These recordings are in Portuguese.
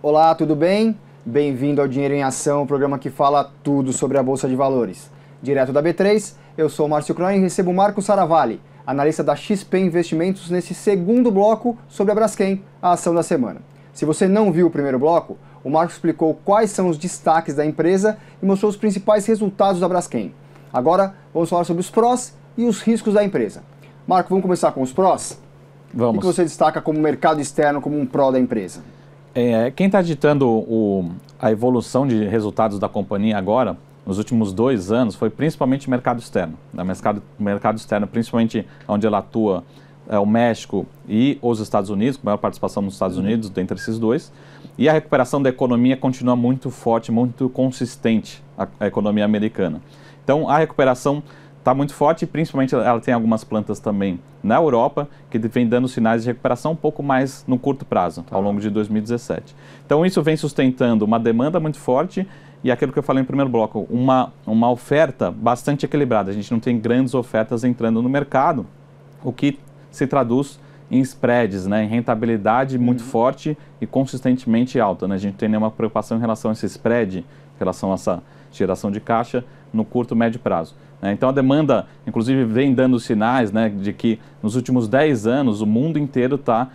Olá, tudo bem? Bem-vindo ao Dinheiro em Ação, o programa que fala tudo sobre a Bolsa de Valores. Direto da B3, eu sou o Márcio Krohn e recebo o Marco Saravalli, analista da XP Investimentos, nesse segundo bloco sobre a Braskem, a ação da semana. Se você não viu o primeiro bloco, o Marco explicou quais são os destaques da empresa e mostrou os principais resultados da Braskem. Agora, vamos falar sobre os prós e os riscos da empresa. Marco, vamos começar com os prós? Vamos. O que você destaca como mercado externo, como um pró da empresa? Quem está ditando a evolução de resultados da companhia agora, nos últimos 2 anos, foi principalmente o mercado externo. O mercado externo, principalmente onde ela atua, é o México e os Estados Unidos, com maior participação nos Estados Unidos, dentre esses dois. E a recuperação da economia continua muito forte, muito consistente, a economia americana. Então, a recuperação está muito forte, e principalmente ela tem algumas plantas também na Europa, que vem dando sinais de recuperação um pouco mais no curto prazo, ao longo de 2017. Então isso vem sustentando uma demanda muito forte e aquilo que eu falei no primeiro bloco, uma oferta bastante equilibrada. A gente não tem grandes ofertas entrando no mercado, o que se traduz em spreads, né, em rentabilidade muito forte e consistentemente alta. Né? A gente não tem nenhuma preocupação em relação a esse spread, em relação a essa geração de caixa no curto e médio prazo. Então a demanda, inclusive, vem dando sinais, né, de que nos últimos 10 anos o mundo inteiro está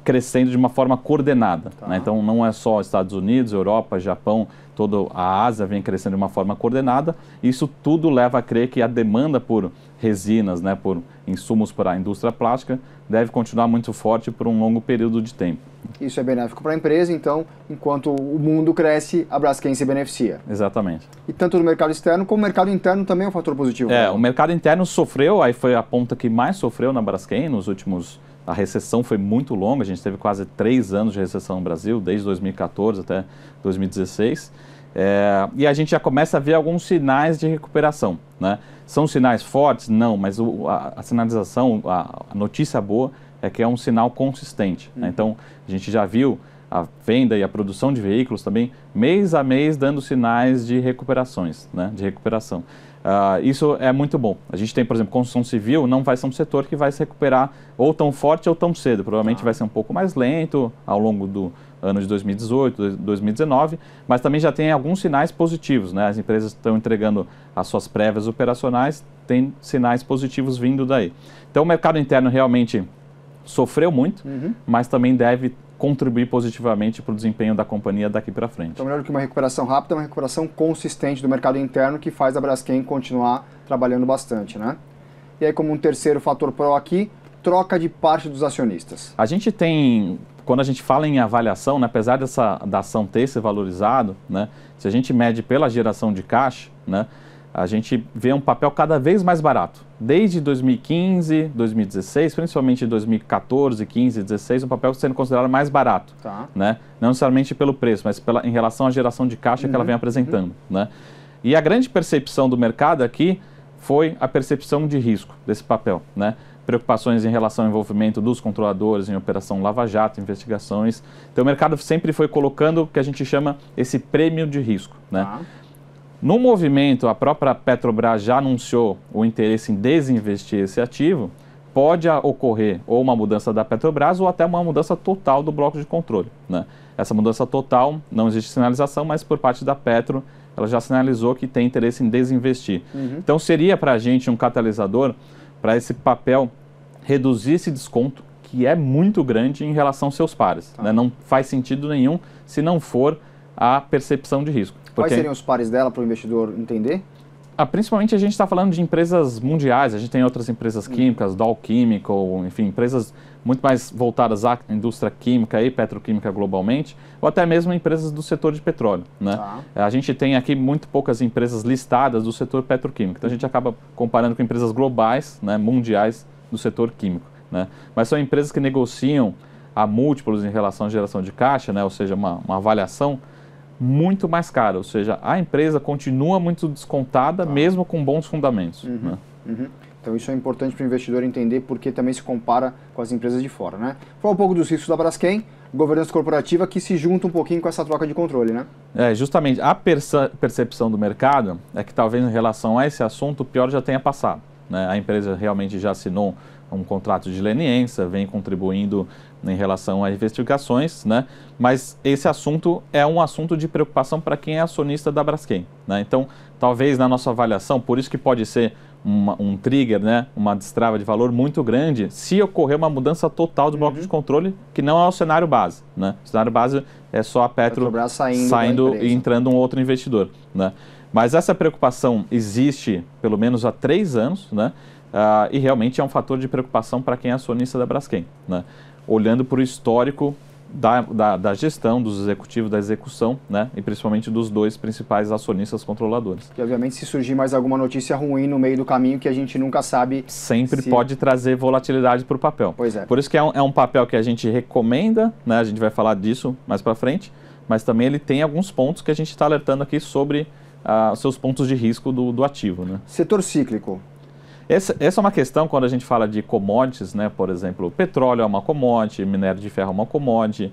crescendo de uma forma coordenada. Né? Então não é só Estados Unidos, Europa, Japão, toda a Ásia vem crescendo de uma forma coordenada. Isso tudo leva a crer que a demanda por resinas, né, por insumos para a indústria plástica, deve continuar muito forte por um longo período de tempo. Isso é benéfico para a empresa, então, enquanto o mundo cresce, a Braskem se beneficia. Exatamente. E tanto no mercado externo como no mercado interno também é um fator positivo. O mercado interno sofreu, aí foi a ponta que mais sofreu na Braskem nos últimos... A recessão foi muito longa, a gente teve quase 3 anos de recessão no Brasil, desde 2014 até 2016. E a gente já começa a ver alguns sinais de recuperação. Né? São sinais fortes? Não, mas a sinalização, a notícia boa é que é um sinal consistente. Né? Então, a gente já viu a venda e a produção de veículos também, mês a mês, dando sinais de recuperações, né? De recuperação. Isso é muito bom. A gente tem, por exemplo, construção civil, não vai ser um setor que vai se recuperar ou tão forte ou tão cedo. Provavelmente vai ser um pouco mais lento ao longo do ano de 2018, 2019, mas também já tem alguns sinais positivos. Né? As empresas estão entregando as suas prévias operacionais, tem sinais positivos vindo daí. Então o mercado interno realmente sofreu muito, mas também deve contribuir positivamente para o desempenho da companhia daqui para frente. Então, melhor do que uma recuperação rápida, uma recuperação consistente do mercado interno que faz a Braskem continuar trabalhando bastante, né? E aí, como um terceiro fator pró aqui, troca de parte dos acionistas. A gente tem, quando a gente fala em avaliação, né, apesar da ação ter se valorizado, né, se a gente mede pela geração de caixa, né, a gente vê um papel cada vez mais barato. Desde 2015, 2016, principalmente 2014, 15, 16, o papel sendo considerado mais barato. Né? Não necessariamente pelo preço, mas em relação à geração de caixa que ela vem apresentando. Né? E a grande percepção do mercado aqui foi a percepção de risco desse papel. Né? Preocupações em relação ao envolvimento dos controladores em operação lava-jato, investigações. Então o mercado sempre foi colocando o que a gente chama esse prêmio de risco. Né? No movimento, a própria Petrobras já anunciou o interesse em desinvestir esse ativo, pode ocorrer ou uma mudança da Petrobras ou até uma mudança total do bloco de controle. Né? Essa mudança total, não existe sinalização, mas por parte da Petro, ela já sinalizou que tem interesse em desinvestir. Então seria para a gente um catalisador para esse papel reduzir esse desconto, que é muito grande em relação aos seus pares. Né? Não faz sentido nenhum se não for a percepção de risco. Quais seriam os pares dela para o investidor entender? Principalmente a gente está falando de empresas mundiais, a gente tem outras empresas químicas, Dow Chemical, enfim, empresas muito mais voltadas à indústria química e petroquímica globalmente, ou até mesmo empresas do setor de petróleo. Né? A gente tem aqui muito poucas empresas listadas do setor petroquímico, então a gente acaba comparando com empresas globais, né, mundiais do setor químico. Né? Mas são empresas que negociam a múltiplos em relação à geração de caixa, né, ou seja, uma avaliação muito mais cara, ou seja, a empresa continua muito descontada, mesmo com bons fundamentos. Né? Então isso é importante para o investidor entender porque também se compara com as empresas de fora. Né? Falar um pouco dos riscos da Braskem, governança corporativa que se junta um pouquinho com essa troca de controle, né? Justamente, a percepção do mercado é que talvez em relação a esse assunto o pior já tenha passado. né? A empresa realmente já assinou um contrato de leniência, vem contribuindo em relação a investigações, né? Mas esse assunto é um assunto de preocupação para quem é acionista da Braskem, né? Então, talvez na nossa avaliação, por isso que pode ser um trigger, né? Uma destrava de valor muito grande, se ocorrer uma mudança total do bloco de controle, que não é o cenário base, né? O cenário base é só a Petrobras saindo e entrando um outro investidor, né? Mas essa preocupação existe pelo menos há 3 anos, né? E realmente é um fator de preocupação para quem é acionista da Braskem, né? Olhando para o histórico da gestão, dos executivos, da execução, né? E principalmente dos 2 principais acionistas controladores. E obviamente se surgir mais alguma notícia ruim no meio do caminho que a gente nunca sabe... Sempre pode trazer volatilidade para o papel. Pois é. Por isso que é um papel que a gente recomenda, né? A gente vai falar disso mais para frente, mas também ele tem alguns pontos que a gente está alertando aqui sobre os seus pontos de risco do ativo, né? Setor cíclico. Essa é uma questão quando a gente fala de commodities, né? Por exemplo, petróleo é uma commodity, minério de ferro é uma commodity,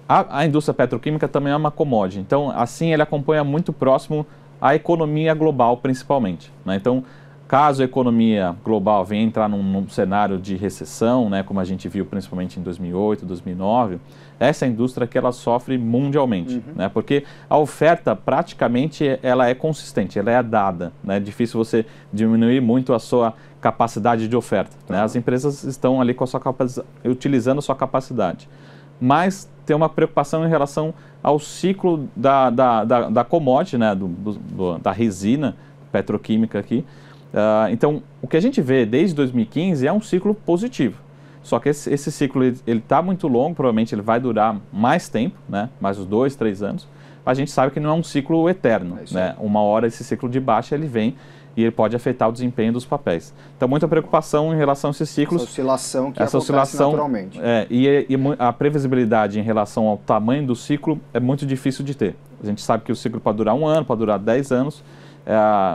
a indústria petroquímica também é uma commodity. Então, assim, ele acompanha muito próximo a economia global, principalmente, né? Então, caso a economia global venha entrar num cenário de recessão, né? Como a gente viu principalmente em 2008, 2009, essa indústria que ela sofre mundialmente, né? Porque a oferta praticamente ela é consistente, ela é dada, né? É difícil você diminuir muito a sua capacidade de oferta, né? As empresas estão ali com a sua utilizando a sua capacidade, mas tem uma preocupação em relação ao ciclo da commodity, né? Da resina petroquímica aqui. Então, o que a gente vê desde 2015 é um ciclo positivo. Só que esse ciclo ele está muito longo, provavelmente ele vai durar mais tempo, né? Mais uns 2, 3 anos. A gente sabe que não é um ciclo eterno, né? Uma hora esse ciclo de baixa ele vem e ele pode afetar o desempenho dos papéis. Então, muita preocupação em relação a esses ciclos. Essa oscilação que acontece naturalmente. E a previsibilidade em relação ao tamanho do ciclo é muito difícil de ter. A gente sabe que o ciclo pode durar 1 ano, pode durar 10 anos.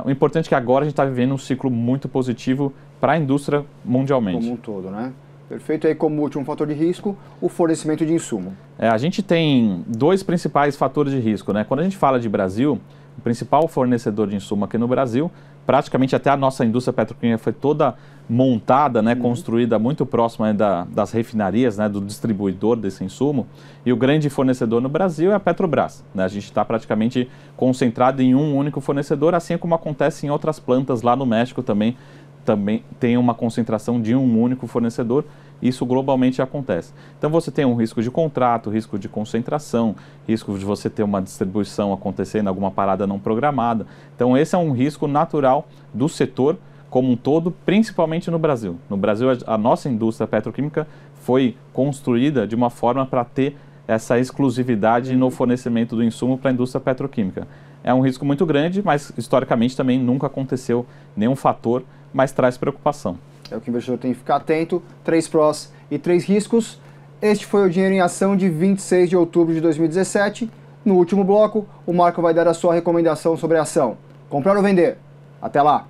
O importante é que agora a gente está vivendo um ciclo muito positivo para a indústria mundialmente. Como um todo, né? Perfeito. Aí, como último fator de risco, o fornecimento de insumo. A gente tem 2 principais fatores de risco, né? Quando a gente fala de Brasil, o principal fornecedor de insumo aqui no Brasil, praticamente até a nossa indústria petroquímica foi toda montada, né, construída muito próxima das refinarias, né, do distribuidor desse insumo, e o grande fornecedor no Brasil é a Petrobras, né? A gente está praticamente concentrado em um único fornecedor, assim como acontece em outras plantas lá no México também tem uma concentração de um único fornecedor. Isso globalmente acontece. Então você tem um risco de contrato, risco de concentração, risco de você ter uma distribuição acontecendo, alguma parada não programada. Então esse é um risco natural do setor como um todo, principalmente no Brasil. No Brasil, a nossa indústria petroquímica foi construída de uma forma para ter essa exclusividade no fornecimento do insumo para a indústria petroquímica. É um risco muito grande, mas historicamente também nunca aconteceu nenhum fator, mas traz preocupação. É o que o investidor tem que ficar atento. 3 prós e 3 riscos. Este foi o Dinheiro em Ação de 26 de outubro de 2017. No último bloco, o Marco vai dar a sua recomendação sobre a ação. Comprar ou vender? Até lá!